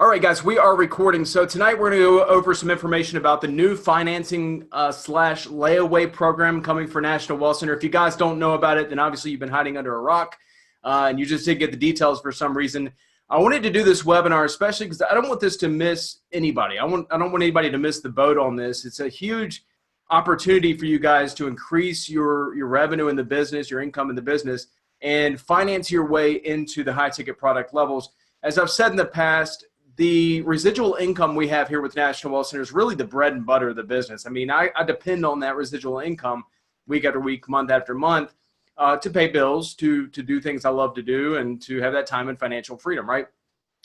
All right, guys, we are recording. So tonight we're going to go over some information about the new financing slash layaway program coming for National Wealth Center. If you guys don't know about it, then obviously you've been hiding under a rock and you just didn't get the details for some reason. I wanted to do this webinar, especially because I don't want this to miss anybody. I don't want anybody to miss the boat on this. It's a huge opportunity for you guys to increase your revenue in the business, your income in the business, and finance your way into the high ticket product levels. As I've said in the past, the residual income we have here with National Wealth Center is really the bread and butter of the business. I mean, I depend on that residual income week after week, month after month, to pay bills, to do things I love to do, and to have that time and financial freedom, right?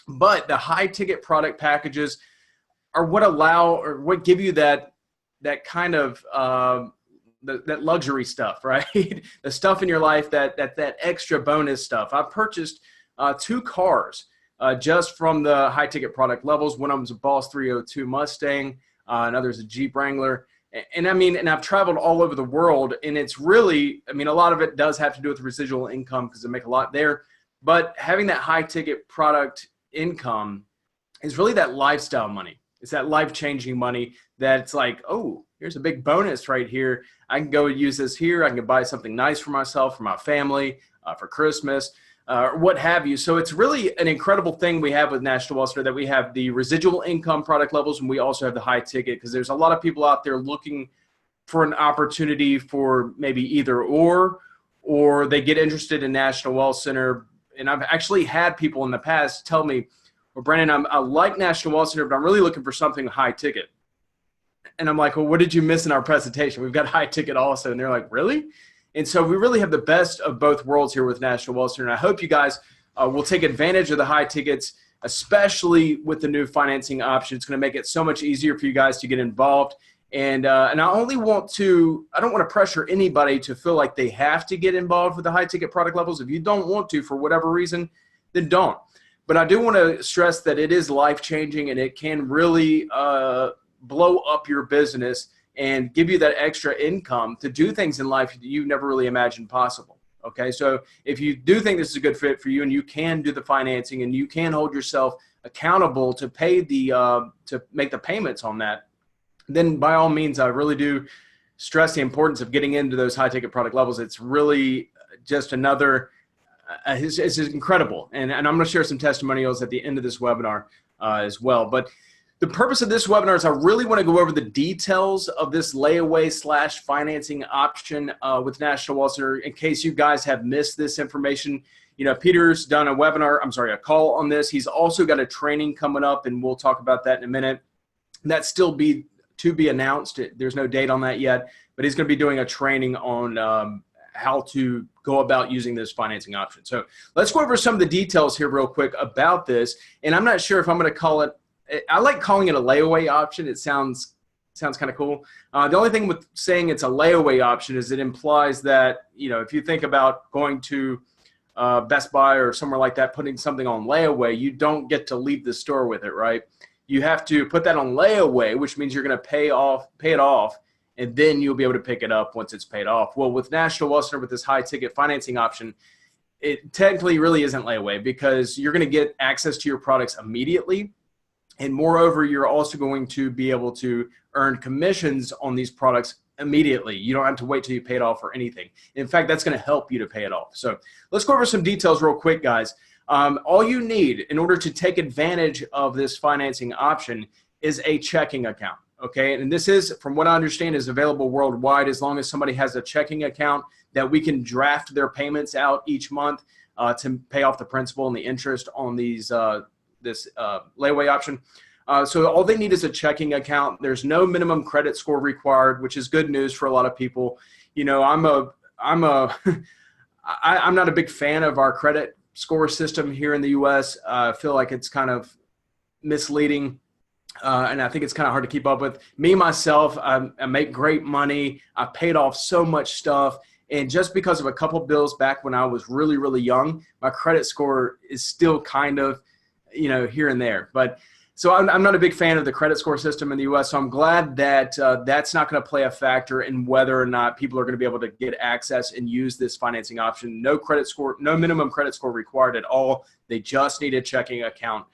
But the high ticket product packages are what allow or what give you that kind of that luxury stuff, right? The stuff in your life that extra bonus stuff. I've purchased 2 cars. Just from the high ticket product levels. One of them is a Boss 302 Mustang, another is a Jeep Wrangler. And I've traveled all over the world, and it's really, a lot of it does have to do with residual income because they make a lot there. But having that high ticket product income is really that lifestyle money. It's that life-changing money that's like, oh, here's a big bonus right here. I can go use this here. I can buy something nice for myself, for my family, for Christmas. Or what have you. So it's really an incredible thing we have with National Wealth Center, that we have the residual income product levels, and we also have the high ticket, because there's a lot of people out there looking for an opportunity for maybe either or they get interested in National Wealth Center. And I've actually had people in the past tell me, well, Brandon, I like National Wealth Center, but I'm really looking for something high ticket. And I'm like, well, what did you miss in our presentation? We've got high ticket also. And they're like, really? And so we really have the best of both worlds here with National Wealth Center. And I hope you guys will take advantage of the high tickets, especially with the new financing option. It's going to make it so much easier for you guys to get involved. And I don't want to pressure anybody to feel like they have to get involved with the high ticket product levels. If you don't want to, for whatever reason, then don't. But I do want to stress that it is life-changing, and it can really blow up your business and give you that extra income to do things in life that you've never really imagined possible. Okay, so if you do think this is a good fit for you, and you can do the financing, and you can hold yourself accountable to pay to make the payments on that, then by all means, I really do stress the importance of getting into those high ticket product levels. It's really just another, it's incredible. And I'm going to share some testimonials at the end of this webinar as well. But the purpose of this webinar is I really want to go over the details of this layaway slash financing option with National Wealth Center, in case you guys have missed this information. You know, Peter's done a call on this. He's also got a training coming up, and we'll talk about that in a minute. That's still to be announced. There's no date on that yet, but he's going to be doing a training on how to go about using this financing option. So let's go over some of the details here real quick about this. And I'm not sure if I'm going to call it, I like calling it a layaway option. It sounds kind of cool. The only thing with saying it's a layaway option is it implies that, you know, if you think about going to Best Buy or somewhere like that, putting something on layaway, you don't get to leave the store with it, right? You have to put that on layaway, which means you're going to pay it off, and then you'll be able to pick it up once it's paid off. Well, with National Wealth Center, with this high ticket financing option, it technically really isn't layaway, because you're going to get access to your products immediately. And moreover, you're also going to be able to earn commissions on these products immediately. You don't have to wait till you pay it off or anything. In fact, that's going to help you to pay it off. So let's go over some details real quick, guys. All you need in order to take advantage of this financing option is a checking account. Okay, and this is, from what I understand, is available worldwide, as long as somebody has a checking account that we can draft their payments out each month to pay off the principal and the interest on these this layaway option. So all they need is a checking account. There's no minimum credit score required, which is good news for a lot of people. You know, I'm not a big fan of our credit score system here in the U.S. I feel like it's kind of misleading. And I think it's kind of hard to keep up with. Me, myself, I make great money. I paid off so much stuff. And just because of a couple bills back when I was really, really young, my credit score is still kind of, you know, here and there. But so I'm not a big fan of the credit score system in the U.S. So I'm glad that that's not going to play a factor in whether or not people are going to be able to get access and use this financing option. No credit score, no minimum credit score required at all. They just need a checking account.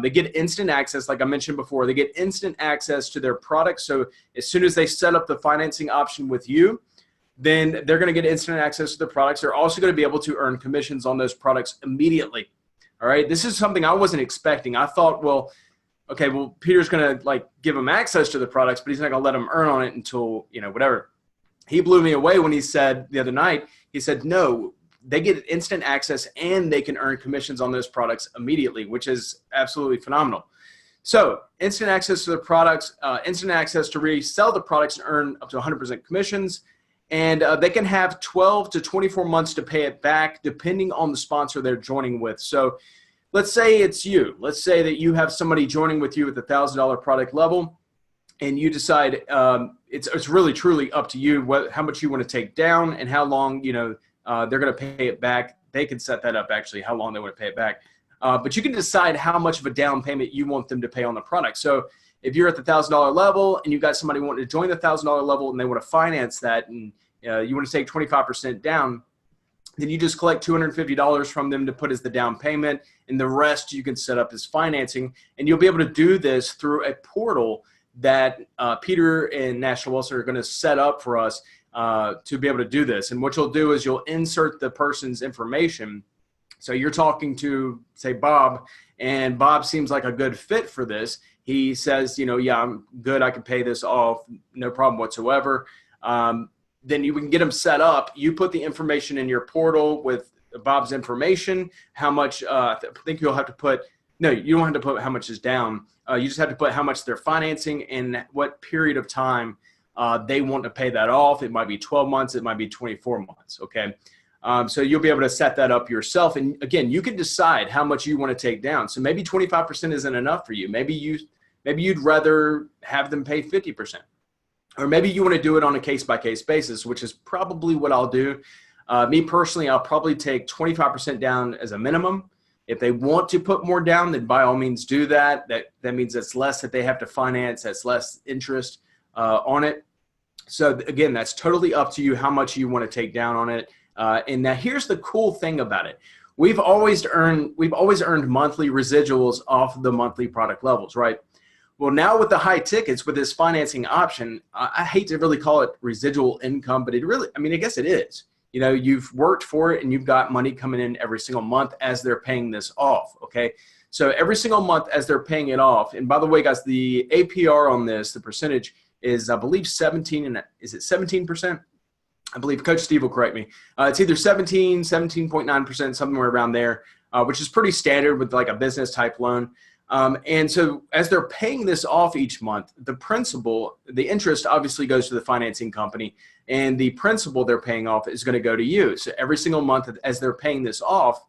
They get instant access, like I mentioned before. They get instant access to their products. So as soon as they set up the financing option with you, then they're going to get instant access to the products. They're also going to be able to earn commissions on those products immediately. All right. This is something I wasn't expecting. I thought, well, okay, well, Peter's going to like give them access to the products, but he's not going to let them earn on it until, whatever. He blew me away when he said the other night, he said, no, they get instant access and they can earn commissions on those products immediately, which is absolutely phenomenal. So instant access to the products, instant access to resell the products and earn up to 100% commissions. And they can have 12 to 24 months to pay it back, depending on the sponsor they're joining with. So let's say it's you. Let's say that you have somebody joining with you at the $1,000 product level, and you decide it's really, truly up to you how much you want to take down and how long, they're going to pay it back. They can set that up, actually, how long they want to pay it back. But you can decide how much of a down payment you want them to pay on the product. So if you're at the $1,000 level and you've got somebody wanting to join the $1,000 level and they want to finance that and you want to take 25% down, then you just collect $250 from them to put as the down payment, and the rest you can set up as financing. And you'll be able to do this through a portal that Peter and National Walser are going to set up for us to be able to do this. And what you'll do is you'll insert the person's information. So you're talking to, say, Bob, and Bob seems like a good fit for this. He says, yeah, I'm good. I can pay this off. No problem whatsoever. Then you can get them set up. You put the information in your portal with Bob's information, how much, I think you'll have to put, no, you don't have to put how much is down. You just have to put how much they're financing and what period of time they want to pay that off. It might be 12 months. It might be 24 months. Okay. So you'll be able to set that up yourself. And again, you can decide how much you want to take down. So maybe 25% isn't enough for you. Maybe you'd rather have them pay 50%. Or maybe you want to do it on a case-by-case basis, which is probably what I'll do. Me personally, I'll probably take 25% down as a minimum. If they want to put more down, then by all means do that. That means that's less that they have to finance. That's less interest on it. So again, that's totally up to you how much you want to take down on it. And now here's the cool thing about it. We've always earned monthly residuals off the monthly product levels, right? Well, now with the high tickets, with this financing option, I hate to really call it residual income, but I guess it is. You've worked for it and you've got money coming in every single month as they're paying this off, okay? So every single month as they're paying it off, and by the way, guys, the APR on this, the percentage is, I believe, 17%? I believe Coach Steve will correct me. It's either 17.9%, somewhere around there, which is pretty standard with like a business type loan. And so as they're paying this off each month, the interest obviously goes to the financing company, and the principal they're paying off is going to go to you. So every single month as they're paying this off,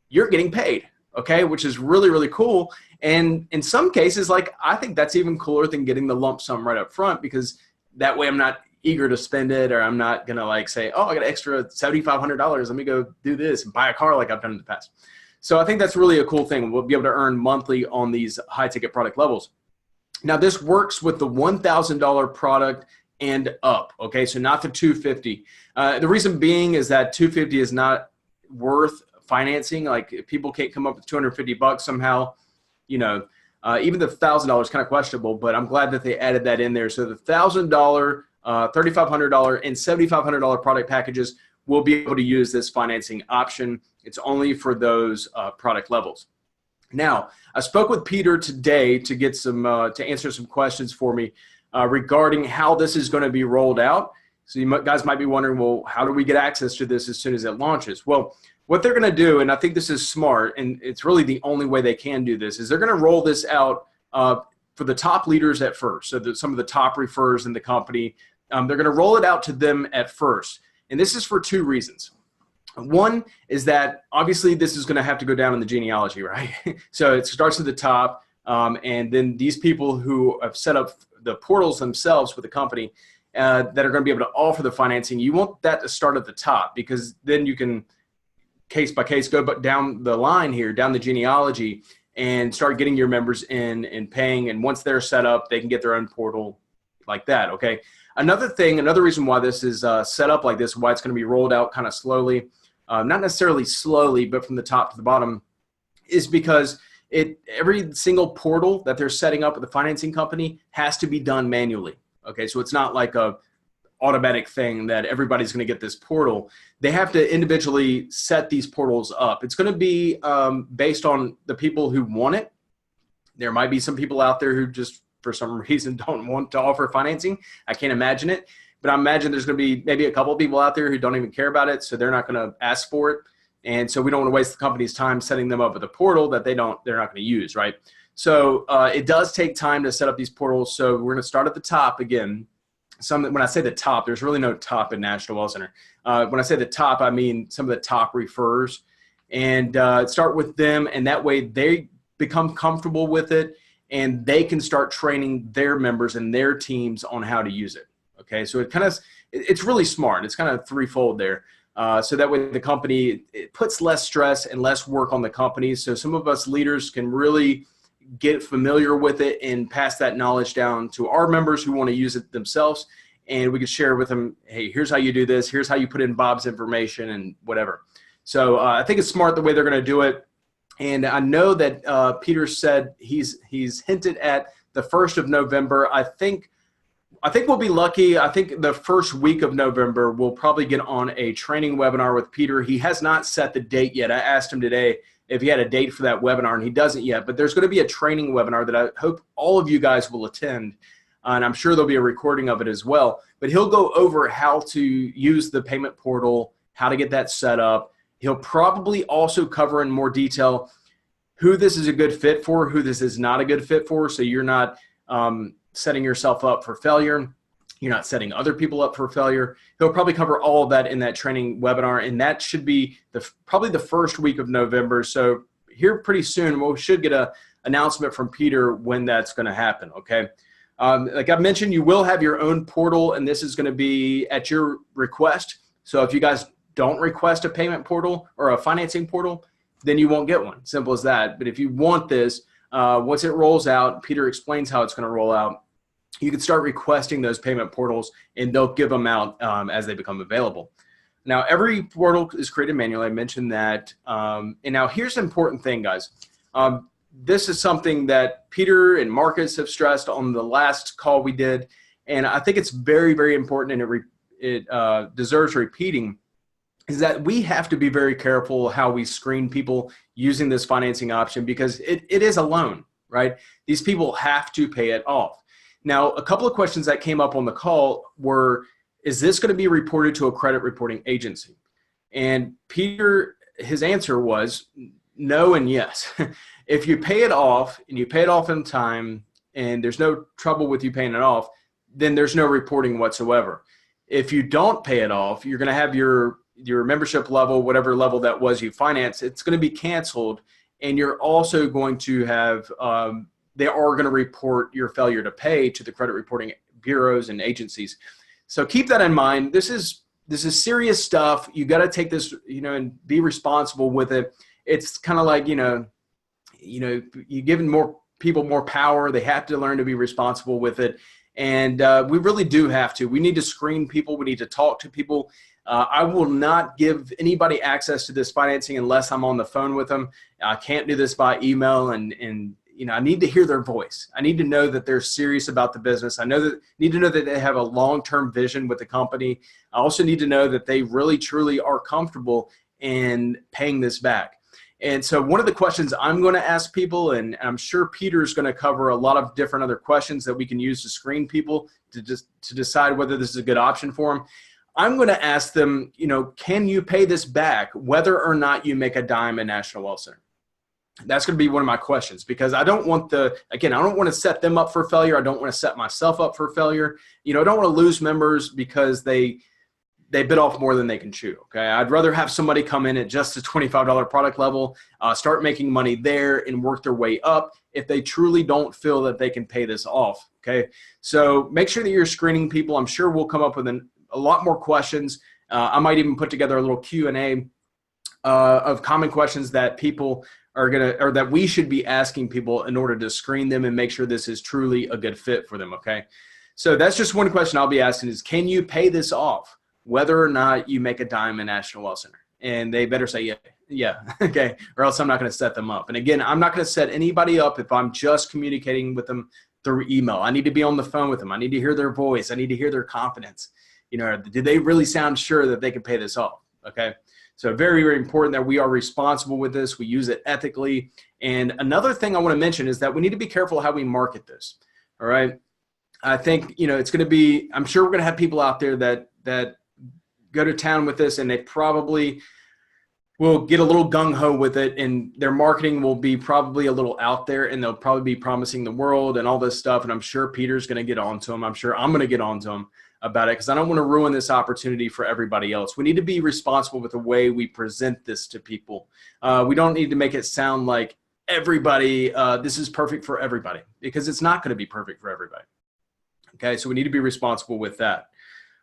you're getting paid, okay, which is really, really cool. And in some cases, like, I think that's even cooler than getting the lump sum right up front, because that way I'm not eager to spend it, or I'm not going to like say, oh, I got an extra $7,500. Let me go do this and buy a car like I've done in the past. So I think that's really a cool thing. We'll be able to earn monthly on these high ticket product levels. Now this works with the $1,000 product and up. Okay. So not the $250. The reason being is that $250 is not worth financing. Like, if people can't come up with $250 somehow, even the $1,000 kind of questionable, but I'm glad that they added that in there. So the $1,000, $3,500 and $7,500 product packages will be able to use this financing option. It's only for those product levels. Now, I spoke with Peter today to get to answer some questions for me regarding how this is going to be rolled out. So you guys might be wondering, well, how do we get access to this as soon as it launches? Well, what they're going to do, and I think this is smart, and it's really the only way they can do this, is they're going to roll this out for the top leaders at first. So that some of the top referrers in the company, they're going to roll it out to them at first. And this is for two reasons. One is that obviously this is going to have to go down in the genealogy, right? So it starts at the top, and then these people who have set up the portals themselves with the company that are going to be able to offer the financing, you want that to start at the top, because then you can case by case go down the line here, down the genealogy, and start getting your members in and paying. And once they're set up, they can get their own portal like that, okay? Another reason why this is set up like this, why it's going to be rolled out kind of slowly, not necessarily slowly, but from the top to the bottom, is because every single portal that they're setting up with the financing company has to be done manually. Okay, so it's not like a automatic thing that everybody's going to get this portal. They have to individually set these portals up. It's going to be based on the people who want it. There might be some people out there who just for some reason don't want to offer financing. I can't imagine it, but I imagine there's going to be maybe a couple of people out there who don't even care about it, so they're not going to ask for it. And so we don't want to waste the company's time setting them up with a portal that they're not going to use, right? So it does take time to set up these portals. So we're going to start at the top again. When I say the top, there's really no top in National Wealth Center. When I say the top, I mean some of the top referrers, and start with them, and that way they become comfortable with it, and they can start training their members and their teams on how to use it. Okay, so it's really smart. It's kind of threefold there. So that way the company, it puts less stress and less work on the company. So some of us leaders can really get familiar with it and pass that knowledge down to our members who want to use it themselves. And we can share with them, hey, here's how you do this. Here's how you put in Bob's information and whatever. So I think it's smart the way they're going to do it. And I know that Peter said he's hinted at the 1st of November. I think we'll be lucky. I think the first week of November, we'll probably get on a training webinar with Peter. He has not set the date yet. I asked him today if he had a date for that webinar, and he doesn't yet. But there's going to be a training webinar that I hope all of you guys will attend. And I'm sure there'll be a recording of it as well. But he'll go over how to use the payment portal, how to get that set up. He'll probably also cover in more detail who this is a good fit for, who this is not a good fit for, so you're not setting yourself up for failure. You're not setting other people up for failure. He'll probably cover all of that in that training webinar, and that should be probably the first week of November. So here pretty soon, we should get an announcement from Peter when that's going to happen, okay? Like I mentioned, you will have your own portal, and this is going to be at your request. So if you guys don't request a payment portal or a financing portal, then you won't get one. Simple as that. But if you want this, once it rolls out, Peter explains how it's going to roll out. You can start requesting those payment portals, and they'll give them out as they become available. Now, every portal is created manually. I mentioned that. And now here's an important thing, guys. This is something that Peter and Marcus have stressed on the last call we did. And I think it's very, very important, and it deserves repeating, is that we have to be very careful how we screen people using this financing option, because it is a loan, right? These people have to pay it off. Now, a couple of questions that came up on the call were, is this going to be reported to a credit reporting agency? And Peter, his answer was no and yes. If you pay it off and you pay it off in time and there's no trouble with you paying it off, then there's no reporting whatsoever. If you don't pay it off, you're going to have your membership level, whatever level that was you financed, it's going to be canceled. And you're also going to have, they are going to report your failure to pay to the credit reporting bureaus and agencies. So keep that in mind. This is serious stuff. You got to take this, and be responsible with it. It's kind of like, you're giving more people more power. They have to learn to be responsible with it. And we really do have to. We need to screen people. We need to talk to people. I will not give anybody access to this financing unless I'm on the phone with them. I can't do this by email, and I need to hear their voice. I need to know that they're serious about the business. Need to know that they have a long-term vision with the company. I also need to know that they really, truly are comfortable in paying this back. And so one of the questions I'm going to ask people, and I'm sure Peter's going to cover a lot of different other questions that we can use to screen people to decide whether this is a good option for them. I'm going to ask them, can you pay this back whether or not you make a dime in National Wealth Center? That's going to be one of my questions, because I don't want I don't want to set them up for failure. I don't want to set myself up for failure. I don't want to lose members because they bit off more than they can chew. Okay. I'd rather have somebody come in at just a $25 product level, start making money there and work their way up if they truly don't feel that they can pay this off. Okay. So make sure that you're screening people. I'm sure we'll come up with a lot more questions. I might even put together a little Q&A of common questions that people or that we should be asking people in order to screen them and make sure this is truly a good fit for them. Okay. So that's just one question I'll be asking is, can you pay this off whether or not you make a dime in National Wealth Center? And they better say yeah. Yeah. Okay. Or else I'm not going to set them up. And again, I'm not going to set anybody up if I'm just communicating with them through email. I need to be on the phone with them. I need to hear their voice. I need to hear their confidence. Do they really sound sure that they can pay this off? Okay. So very, very important that we are responsible with this. We use it ethically. And another thing I want to mention is that we need to be careful how we market this. All right. I think, it's going to be, I'm sure we're going to have people out there that go to town with this, and they probably will get a little gung-ho with it, and their marketing will be probably a little out there, and they'll probably be promising the world and all this stuff. And I'm sure Peter's going to get on to them. I'm sure I'm going to get on to them about it, because I don't want to ruin this opportunity for everybody else. We need to be responsible with the way we present this to people. We don't need to make it sound like everybody, this is perfect for everybody, because it's not going to be perfect for everybody. Okay, so we need to be responsible with that.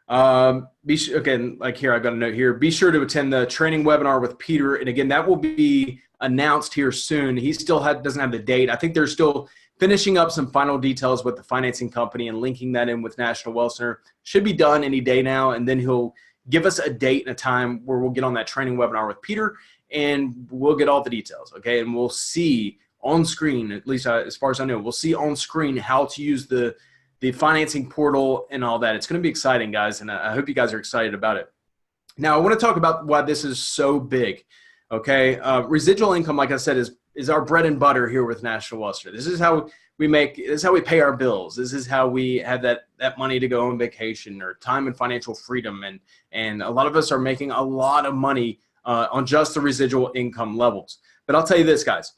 Again, like here, I've got a note here. Be sure to attend the training webinar with Peter. And again, that will be announced here soon. He still doesn't have the date. I think they're still finishing up some final details with the financing company and linking that in with National Wealth Center. Should be done any day now. And then he'll give us a date and a time where we'll get on that training webinar with Peter, and we'll get all the details. Okay. And we'll see on screen, at least as far as I know, we'll see on screen how to use the financing portal and all that. It's going to be exciting, guys, and I hope you guys are excited about it. Now, I want to talk about why this is so big, okay? Residual income, like I said, is our bread and butter here with National Wealth Center. This is how we pay our bills. This is how we have that money to go on vacation, or time and financial freedom. And a lot of us are making a lot of money on just the residual income levels. But I'll tell you this, guys.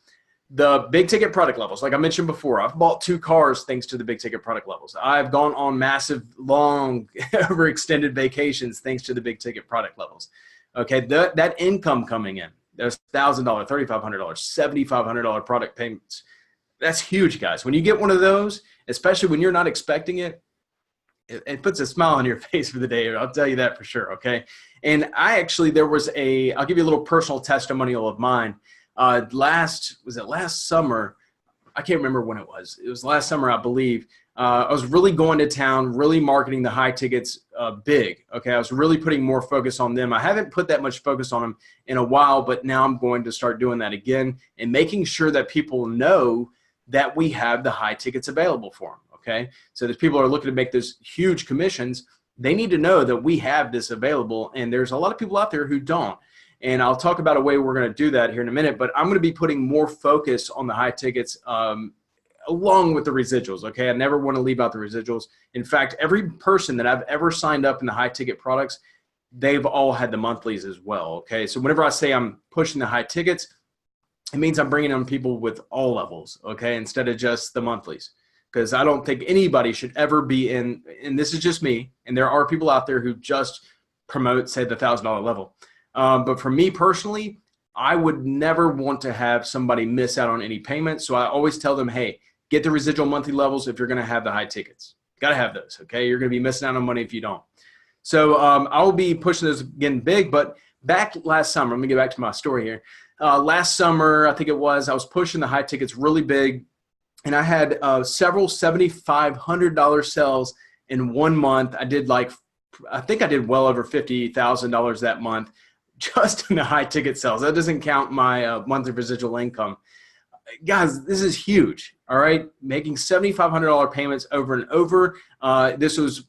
The big ticket product levels, like I mentioned before, I've bought 2 cars thanks to the big ticket product levels. I've gone on massive, long, overextended vacations thanks to the big ticket product levels. Okay, that income coming in, those $1,000, $3,500, $7,500 product payments, that's huge, guys. When you get one of those, especially when you're not expecting it, it puts a smile on your face for the day. I'll tell you that for sure, okay? And I'll give you a little personal testimonial of mine. Last summer? I can't remember when it was. It was last summer, I believe. I was really going to town, really marketing the high tickets big. Okay, I was really putting more focus on them. I haven't put that much focus on them in a while, but now I'm going to start doing that again and making sure that people know that we have the high tickets available for them. Okay, so if people are looking to make those huge commissions, they need to know that we have this available, and there's a lot of people out there who don't. And I'll talk about a way we're going to do that here in a minute, but I'm going to be putting more focus on the high tickets along with the residuals, okay? I never want to leave out the residuals. In fact, every person that I've ever signed up in the high ticket products, they've all had the monthlies as well, okay? So whenever I say I'm pushing the high tickets, it means I'm bringing on people with all levels, okay, instead of just the monthlies. Because I don't think anybody should ever be in, and this is just me, and there are people out there who just promote, say, the $1,000 level. But for me personally, I would never want to have somebody miss out on any payments. So I always tell them, hey, get the residual monthly levels if you're going to have the high tickets. Got to have those, okay? You're going to be missing out on money if you don't. So I'll be pushing those again big. But back last summer, let me get back to my story here. Last summer, I think it was, I was pushing the high tickets really big. And I had several $7,500 sales in 1 month. I think I did well over $50,000 that month, just in the high ticket sales. That doesn't count my monthly residual income. Guys, this is huge, all right? Making $7,500 payments over and over. This was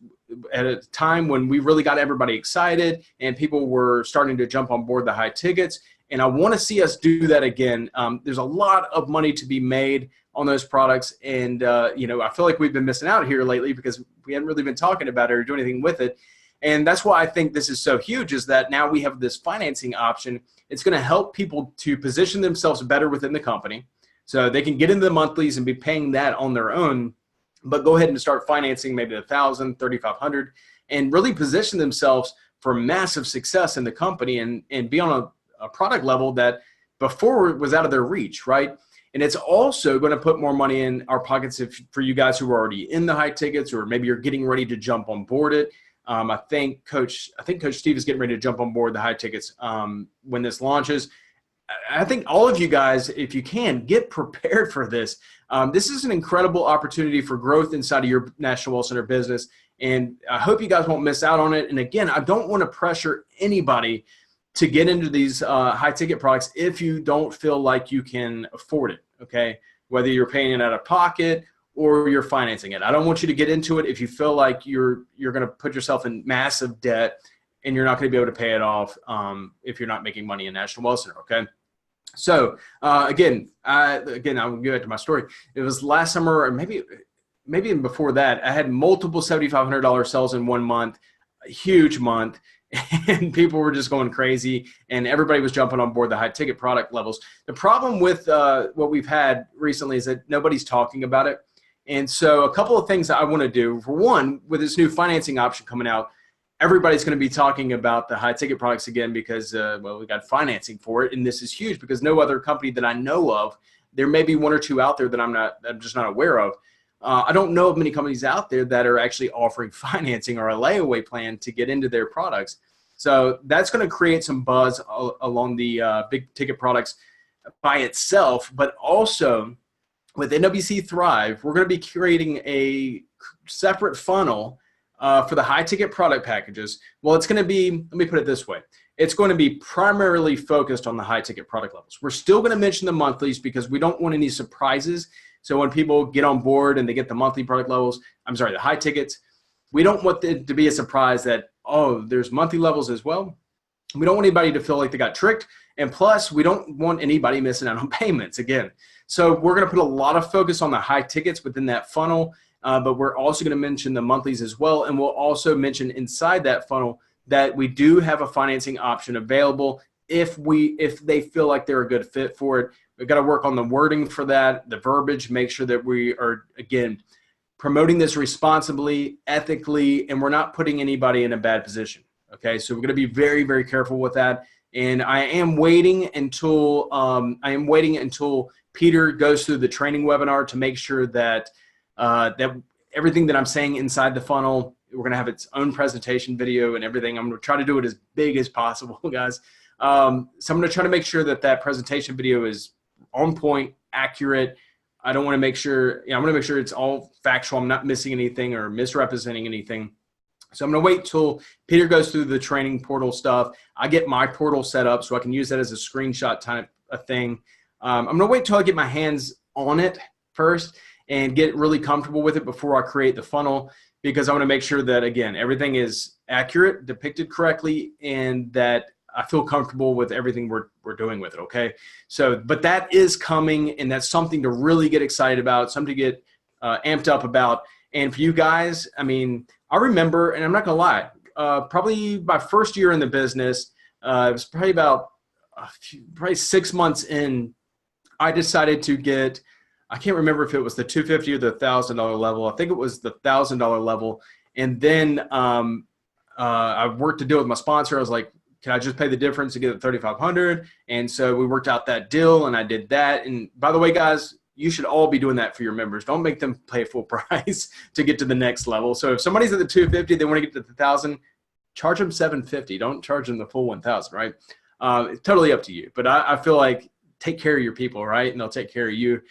at a time when we really got everybody excited and people were starting to jump on board the high tickets. And I want to see us do that again. There's a lot of money to be made on those products. And, I feel like we've been missing out here lately because we haven't really been talking about it or doing anything with it. And that's why I think this is so huge, is that now we have this financing option. It's going to help people to position themselves better within the company. So they can get into the monthlies and be paying that on their own, but go ahead and start financing maybe $1,000, $3,500, and really position themselves for massive success in the company and be on a product level that before was out of their reach, right? And it's also going to put more money in our pockets for you guys who are already in the high tickets, or maybe you're getting ready to jump on board it. I think Coach Steve is getting ready to jump on board the high tickets when this launches. I think all of you guys, if you can, get prepared for this. This is an incredible opportunity for growth inside of your National Wealth Center business, and I hope you guys won't miss out on it. And again, I don't want to pressure anybody to get into these high ticket products if you don't feel like you can afford it, okay? Whether you're paying it out of pocket or you're financing it. I don't want you to get into it if you feel like you're going to put yourself in massive debt and you're not going to be able to pay it off if you're not making money in National Wealth Center, okay? So again, I'll go back to my story. It was last summer, or maybe even before that, I had multiple $7,500 sales in 1 month, a huge month, and people were just going crazy, and everybody was jumping on board the high ticket product levels. The problem with what we've had recently is that nobody's talking about it. And so a couple of things that I want to do, for one, with this new financing option coming out, everybody's going to be talking about the high ticket products again because, well, we got financing for it. And this is huge because no other company that I know of, there may be one or two out there that I'm just not aware of. I don't know of many companies out there that are actually offering financing or a layaway plan to get into their products. So that's going to create some buzz along the big ticket products by itself, but also with NWC Thrive, we're going to be creating a separate funnel for the high ticket product packages. Well, it's going to be, let me put it this way. It's going to be primarily focused on the high ticket product levels. We're still going to mention the monthlies because we don't want any surprises. So when people get on board and they get the monthly product levels, the high tickets, we don't want it to be a surprise that, oh, there's monthly levels as well. We don't want anybody to feel like they got tricked. And plus, we don't want anybody missing out on payments again. So we're going to put a lot of focus on the high tickets within that funnel, but we're also going to mention the monthlies as well. And we'll also mention inside that funnel that we do have a financing option available if they feel like they're a good fit for it. We've got to work on the wording for that, the verbiage, make sure that we are, again, promoting this responsibly, ethically, and we're not putting anybody in a bad position. Okay, so we're going to be very, very careful with that. And I am waiting until Peter goes through the training webinar to make sure that that everything that I'm saying inside the funnel, we're going to have its own presentation video and everything. I'm going to try to do it as big as possible, guys. So I'm going to try to make sure that that presentation video is on point, accurate. I don't want to make sure, I'm going to make sure it's all factual. I'm not missing anything or misrepresenting anything. So I'm going to wait till Peter goes through the training portal stuff. I get my portal set up so I can use that as a screenshot type of thing. I'm going to wait till I get my hands on it first and get really comfortable with it before I create the funnel, because I want to make sure that, again, everything is accurate, depicted correctly, and that I feel comfortable with everything we're doing with it, okay? So, but that is coming, and that's something to really get excited about, something to get amped up about. And for you guys, I remember, and I'm not going to lie, probably my first year in the business, it was probably probably 6 months in, I decided to get, I can't remember if it was the $250 or the $1,000 level. I think it was the $1,000 level. And then I worked a deal with my sponsor. I was like, can I just pay the difference to get the $3,500? And so we worked out that deal, and I did that. And by the way, guys, you should all be doing that for your members. Don't make them pay full price to get to the next level. So if somebody's at the 250, they want to get to the 1,000, charge them 750. Don't charge them the full 1,000, right? It's totally up to you. But I feel like take care of your people, right? And they'll take care of you.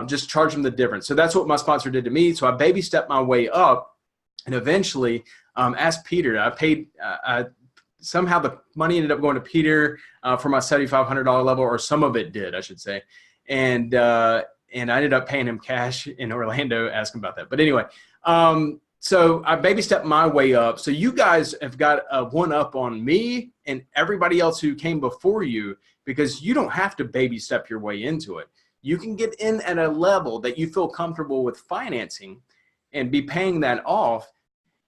Just charge them the difference. So that's what my sponsor did to me. So I baby stepped my way up, and eventually asked Peter. I paid, somehow the money ended up going to Peter for my $7,500 level, or some of it did, I should say. And I ended up paying him cash in Orlando, asking about that. But anyway, so I baby stepped my way up. So you guys have got a one up on me and everybody else who came before you, because you don't have to baby step your way into it. You can get in at a level that you feel comfortable with financing and be paying that off.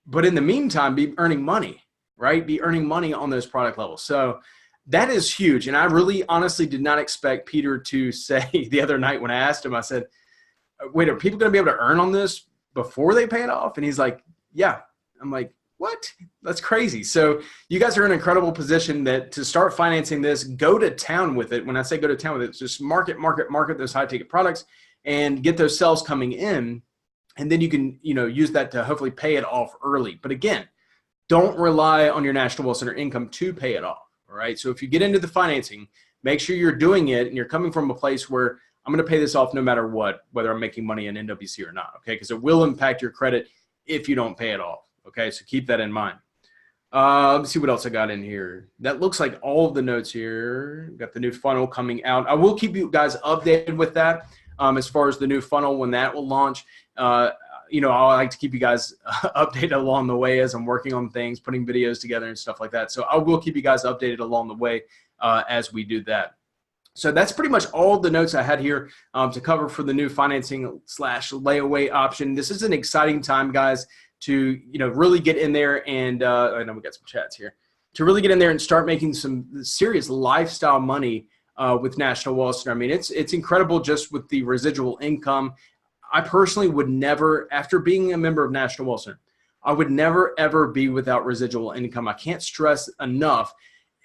But in the meantime, be earning money, right? Be earning money on those product levels. So that is huge. And I really honestly did not expect Peter to say the other night when I asked him, I said, wait, are people going to be able to earn on this before they pay it off? And he's like, yeah. I'm like, what? That's crazy. So you guys are in an incredible position that to start financing this, go to town with it. When I say go to town with it, just market those high ticket products and get those sales coming in. And then you can, use that to hopefully pay it off early. But again, don't rely on your National Wealth Center income to pay it off. All right. So if you get into the financing, make sure you're doing it and you're coming from a place where I'm going to pay this off no matter what, whether I'm making money in NWC or not. Okay. Because it will impact your credit if you don't pay it off. Okay. So keep that in mind. Let's see what else I got in here. That looks like all of the notes here. Got the new funnel coming out. I will keep you guys updated with that as far as the new funnel when that will launch. I like to keep you guys updated along the way as I'm working on things, putting videos together and stuff like that. So I will keep you guys updated along the way as we do that. So that's pretty much all the notes I had here to cover for the new financing / layaway option. This is an exciting time, guys, to really get in there and I know we got some chats here, to really get in there and start making some serious lifestyle money with National Walser. I mean, it's incredible just with the residual income. I personally would never, after being a member of National Walser, I would never ever be without residual income. I can't stress enough.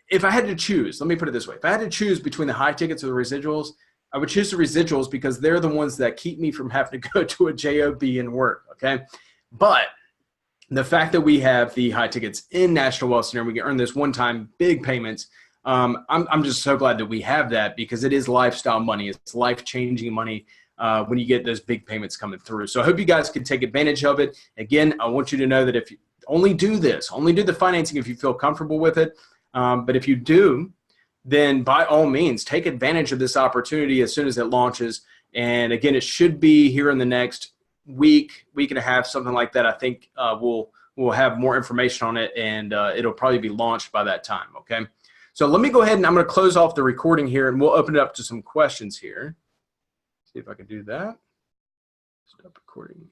If I had to choose, let me put it this way. If I had to choose between the high tickets or the residuals, I would choose the residuals because they're the ones that keep me from having to go to a job and work, okay? But the fact that we have the high tickets in National Walser and we can earn this one-time big payments, I'm just so glad that we have that because it is lifestyle money. It's life-changing money when you get those big payments coming through. So I hope you guys can take advantage of it. Again, I want you to know that if you only do the financing if you feel comfortable with it. But if you do, then by all means, take advantage of this opportunity as soon as it launches. And again, it should be here in the next week and a half, something like that. I think we'll have more information on it, and it'll probably be launched by that time, okay? So let me go ahead and I'm going to close off the recording here, and we'll open it up to some questions here. See if I can do that. Stop recording.